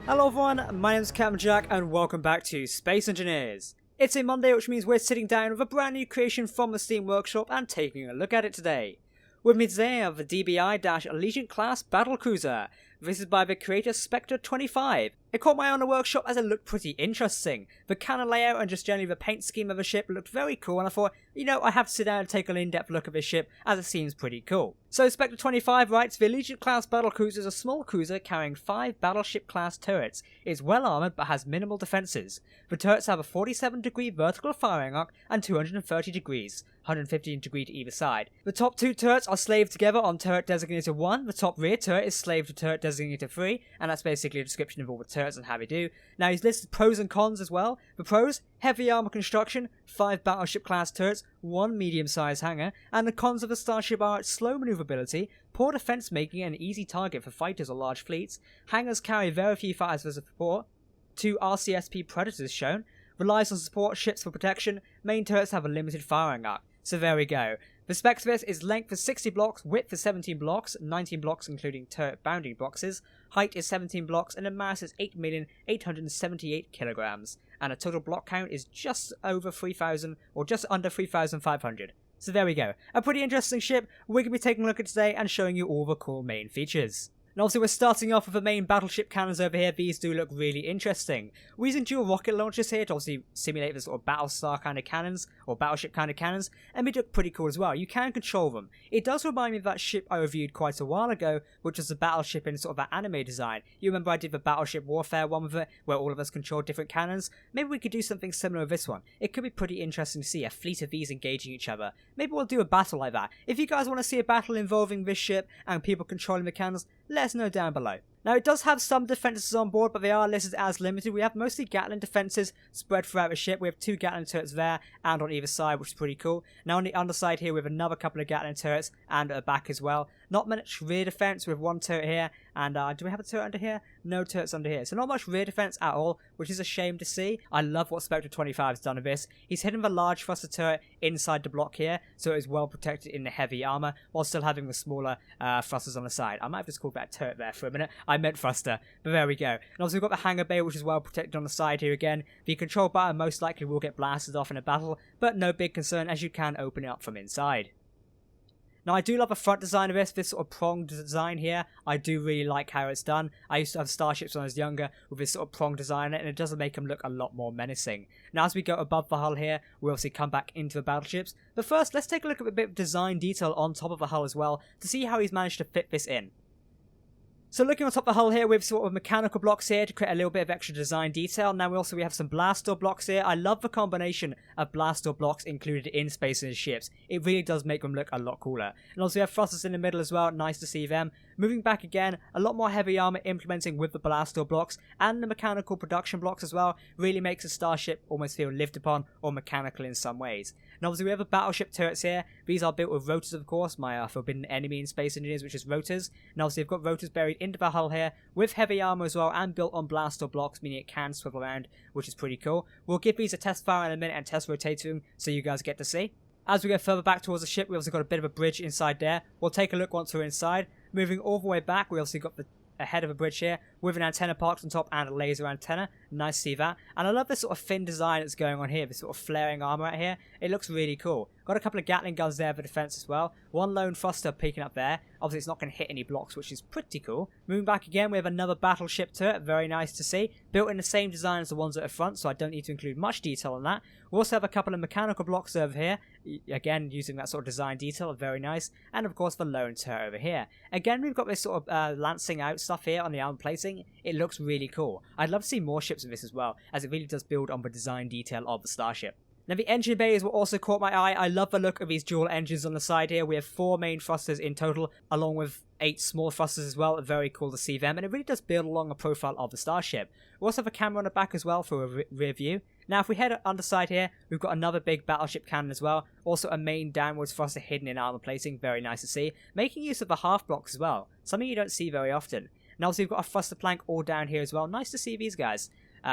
Hello everyone, my name is Captain Jack and welcome back to Space Engineers. It's a Monday, which means we're sitting down with a brand new creation from the Steam Workshop and taking a look at it today. With me today I have the DBI-Allegiant class Battlecruiser. This is by the creator Spectre25. It caught my eye on the workshop as it looked pretty interesting. The cannon layout and just generally the paint scheme of the ship looked very cool, and I thought, I have to sit down and take an in-depth look at this ship as it seems pretty cool. So Spectre25 writes, the Allegiant class Battlecruiser is a small cruiser carrying 5 Battleship class turrets. It's well armoured but has minimal defences. The turrets have a 47-degree vertical firing arc and 230 degrees. 115 degrees to either side. The top 2 turrets are slaved together on turret designator 1, the top rear turret is slaved to turret designator 3, and that's basically a description of all the turrets and how they do. Now he's listed pros and cons as well. The pros: heavy armour construction, 5 battleship class turrets, 1 medium-sized hangar, and the cons of the starship are its slow manoeuvrability, poor defence making an easy target for fighters or large fleets, hangars carry very few fighters for support, 2 RCSP Predators shown, relies on support ships for protection, main turrets have a limited firing arc. So there we go. The specs for this is length is 60 blocks, width is 17 blocks, 19 blocks including turret bounding boxes, height is 17 blocks, and the mass is 8,878 kilograms. And a total block count is just over 3,000 or just under 3,500. So there we go. A pretty interesting ship we're going to be taking a look at today and showing you all the cool main features. And obviously we're starting off with the main battleship cannons over here. These do look really interesting. We're using dual rocket launchers here to obviously simulate the sort of Battlestar kind of cannons, or battleship kind of cannons, and they look pretty cool as well. You can control them. It does remind me of that ship I reviewed quite a while ago, which was the battleship in sort of that anime design. You remember I did the Battleship Warfare one with it, where all of us controlled different cannons? Maybe we could do something similar with this one. It could be pretty interesting to see a fleet of these engaging each other. Maybe we'll do a battle like that. If you guys want to see a battle involving this ship and people controlling the cannons, let us know down below. Now it does have some defences on board, but they are listed as limited. We have mostly Gatling defences spread throughout the ship. We have 2 Gatling turrets there and on either side, which is pretty cool. Now on the underside here we have another couple of Gatling turrets and at the back as well. Not much rear defence with 1 turret here, and do we have a turret under here? No turrets under here. So not much rear defence at all, which is a shame to see. I love what Spectre25 has done with this. He's hidden the large thruster turret inside the block here, so it is well protected in the heavy armour, while still having the smaller thrusters on the side. I might have just called that turret there for a minute. I meant thruster, but there we go. And also we've got the Hangar Bay, which is well protected on the side here again. The control button most likely will get blasted off in a battle, but no big concern as you can open it up from inside. Now I do love the front design of this sort of pronged design here. I do really like how it's done. I used to have starships when I was younger with this sort of pronged design, and it does make them look a lot more menacing. Now as we go above the hull here, we'll obviously come back into the battleships. But first, let's take a look at a bit of design detail on top of the hull as well, to see how he's managed to fit this in. So looking on top of the hull here, we have sort of mechanical blocks here to create a little bit of extra design detail. Now we have some blast door blocks here. I love the combination of blast door blocks included in Space Invaders ships. It really does make them look a lot cooler. And also we have thrusters in the middle as well, nice to see them. Moving back again, a lot more heavy armor implementing with the blast door blocks, and the mechanical production blocks as well really makes a starship almost feel lived upon or mechanical in some ways. And obviously we have the battleship turrets here. These are built with rotors, of course, my forbidden enemy in Space Engineers, which is rotors. And obviously we've got rotors buried into the hull here with heavy armor as well, and built on blast door blocks, meaning it can swivel around, which is pretty cool. We'll give these a test fire in a minute and test rotating them so you guys get to see. As we go further back towards the ship, we also got a bit of a bridge inside there. We'll take a look once we're inside. Moving all the way back, we also got the head of a bridge here with an antenna parked on top and a laser antenna. Nice to see that. And I love this sort of thin design that's going on here, this sort of flaring armor out here. It looks really cool. Got a couple of Gatling guns there for defense as well. 1 lone thruster peeking up there. Obviously it's not going to hit any blocks, which is pretty cool. Moving back again, we have another battleship turret. Very nice to see. Built in the same design as the ones at the front, so I don't need to include much detail on that. We also have a couple of mechanical blocks over here. Again, using that sort of design detail. Very nice. And of course the lone turret over here. Again, we've got this sort of lancing out stuff here on the armor plating. It looks really cool. I'd love to see more ships of this as well, as it really does build on the design detail of the starship. Now the engine bay is what also caught my eye. I love the look of these dual engines on the side here. We have 4 main thrusters in total, along with 8 small thrusters as well. Very cool to see them, and it really does build along a profile of the starship. We also have a camera on the back as well for a rear view. Now if we head underside here, we've got another big battleship cannon as well. Also a main downwards thruster hidden in armor plating. Very nice to see. Making use of the half blocks as well. Something you don't see very often. Now obviously we've got a thruster plank all down here as well. Nice to see these guys.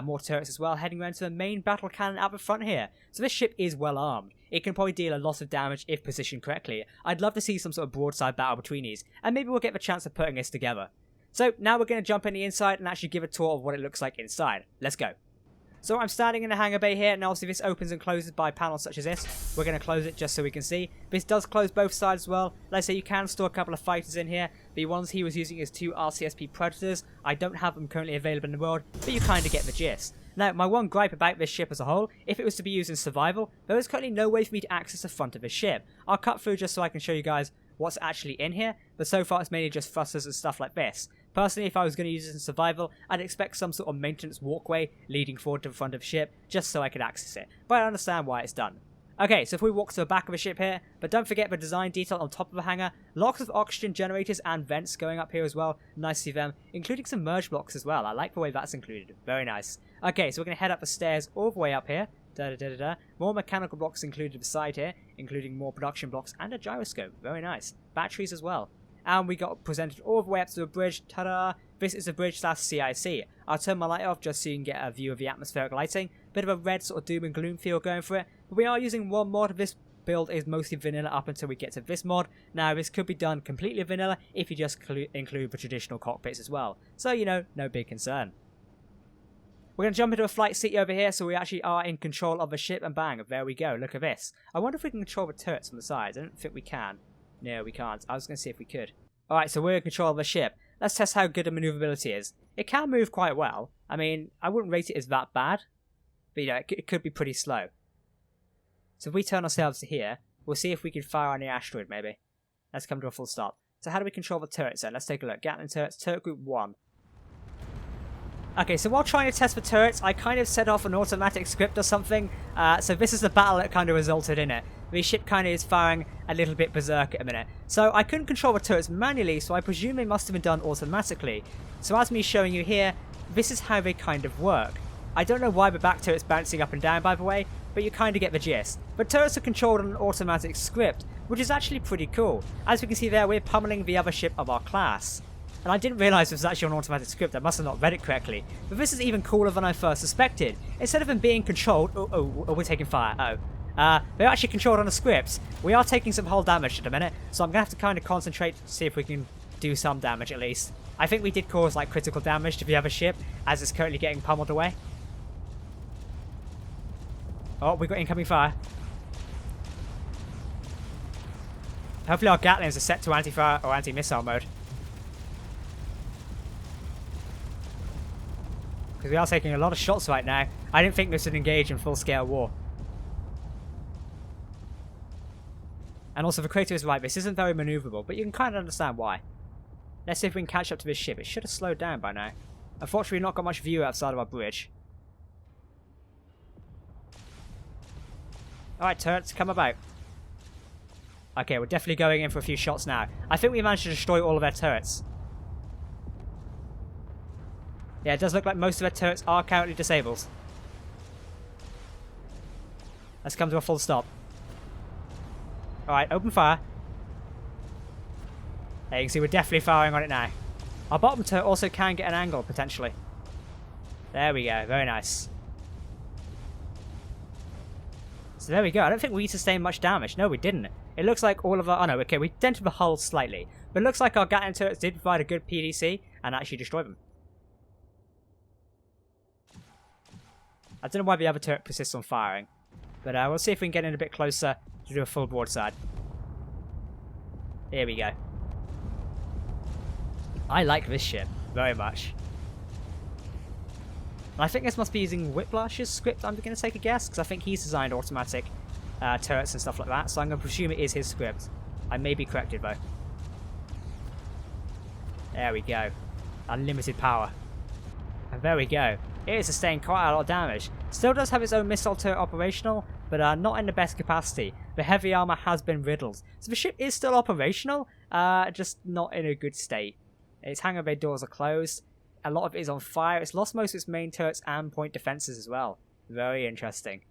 More turrets as well, heading around to the main battle cannon out the front here. So this ship is well armed. It can probably deal a lot of damage if positioned correctly. I'd love to see some sort of broadside battle between these, and maybe we'll get the chance of putting this together. So now we're going to jump in the inside and actually give a tour of what it looks like inside. Let's go. So I'm standing in the hangar bay here, and obviously this opens and closes by panels such as this. We're going to close it just so we can see. This does close both sides as well. Like I say, you can store a couple of fighters in here. The ones he was using is 2 RCSP Predators. I don't have them currently available in the world, but you kind of get the gist. Now, my one gripe about this ship as a whole, if it was to be used in survival, there is currently no way for me to access the front of this ship. I'll cut through just so I can show you guys what's actually in here, but so far it's mainly just thrusters and stuff like this. Personally, if I was going to use this in survival, I'd expect some sort of maintenance walkway leading forward to the front of the ship, just so I could access it. But I understand why it's done. Okay, so if we walk to the back of the ship here, but don't forget the design detail on top of the hangar, lots of oxygen generators and vents going up here as well, nice to see them, including some merge blocks as well. I like the way that's included, very nice. Okay, so we're going to head up the stairs all the way up here. More mechanical blocks included beside here, including more production blocks and a gyroscope, very nice. Batteries as well. And we got presented all the way up to the bridge. Ta-da! This is a bridge / CIC. I'll turn my light off just so you can get a view of the atmospheric lighting. Bit of a red sort of doom and gloom feel going for it. But we are using one mod. This build is mostly vanilla up until we get to this mod. Now this could be done completely vanilla if you just include the traditional cockpits as well. So, you know, no big concern. We're going to jump into a flight seat over here so we actually are in control of the ship, and bang, there we go. Look at this. I wonder if we can control the turrets from the sides. I don't think we can. No, we can't. I was going to see if we could. Alright, so we're in control of the ship. Let's test how good the maneuverability is. It can move quite well. I mean, I wouldn't rate it as that bad. But, you know, it could be pretty slow. So if we turn ourselves to here, we'll see if we can fire on the asteroid, maybe. Let's come to a full stop. So how do we control the turrets then? Let's take a look. Gatling turrets, turret group 1. Okay, so while trying to test for turrets, I kind of set off an automatic script or something. So this is the battle that kind of resulted in it. The ship kind of is firing a little bit berserk at a minute. So I couldn't control the turrets manually, so I presume they must have been done automatically. So as me showing you here, this is how they kind of work. I don't know why the back turret's bouncing up and down, by the way, but you kind of get the gist. But turrets are controlled on an automatic script, which is actually pretty cool. As we can see there, we're pummeling the other ship of our class. And I didn't realise this was actually an automatic script. I must have not read it correctly. But this is even cooler than I first suspected. Instead of them being controlled... Oh, we're taking fire. They're actually controlled on a script. We are taking some hull damage at a minute, so I'm going to have to kind of concentrate to see if we can do some damage at least. I think we did cause like critical damage to the other ship, as it's currently getting pummeled away. Oh, we got incoming fire. Hopefully our Gatlings are set to anti-fire or anti-missile mode. Because we are taking a lot of shots right now. I didn't think this would engage in full-scale war. And also the creator is right, this isn't very maneuverable, but you can kind of understand why. Let's see if we can catch up to this ship. It should have slowed down by now. Unfortunately, we've not got much view outside of our bridge. Alright, turrets, come about. Okay, we're definitely going in for a few shots now. I think we managed to destroy all of their turrets. Yeah, it does look like most of their turrets are currently disabled. Let's come to a full stop. Alright, open fire. There you can see we're definitely firing on it now. Our bottom turret also can get an angle, potentially. There we go, very nice. So there we go. I don't think we sustained much damage. No, we didn't. It looks like all of our... Oh no, okay, we dented the hull slightly. But it looks like our Gatling turrets did provide a good PDC and actually destroy them. I don't know why the other turret persists on firing. But we'll see if we can get in a bit closer to do a full broadside. Here we go. I like this ship very much. And I think this must be using Whiplash's script, I'm going to take a guess, because I think he's designed automatic turrets and stuff like that, so I'm going to presume it is his script. I may be corrected though. There we go. Unlimited power. And there we go. It is sustained quite a lot of damage. Still does have its own missile turret operational, but not in the best capacity. The heavy armor has been riddled. So the ship is still operational, just not in a good state. Its hangar bay doors are closed. A lot of it is on fire. It's lost most of its main turrets and point defenses as well. Very interesting.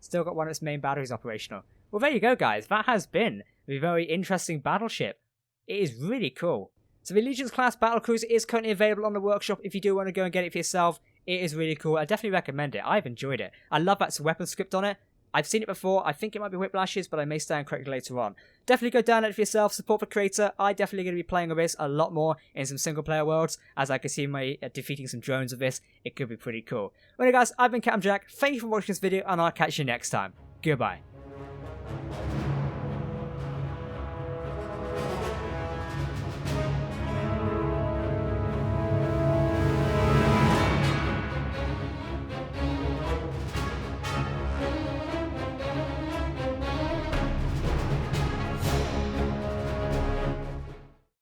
Still got one of its main batteries operational. Well, there you go, guys. That has been a very interesting battleship. It is really cool. So the Legion's class Battlecruiser is currently available on the workshop if you do want to go and get it for yourself. It is really cool. I definitely recommend it. I've enjoyed it. I love that weapon script on it. I've seen it before. I think it might be Whiplash's, but I may stand corrected later on. Definitely go download it for yourself. Support the creator. I definitely going to be playing with this a lot more in some single player worlds, as I can see my defeating some drones with this. It could be pretty cool. Well, guys, I've been Captain Jack. Thank you for watching this video, and I'll catch you next time. Goodbye.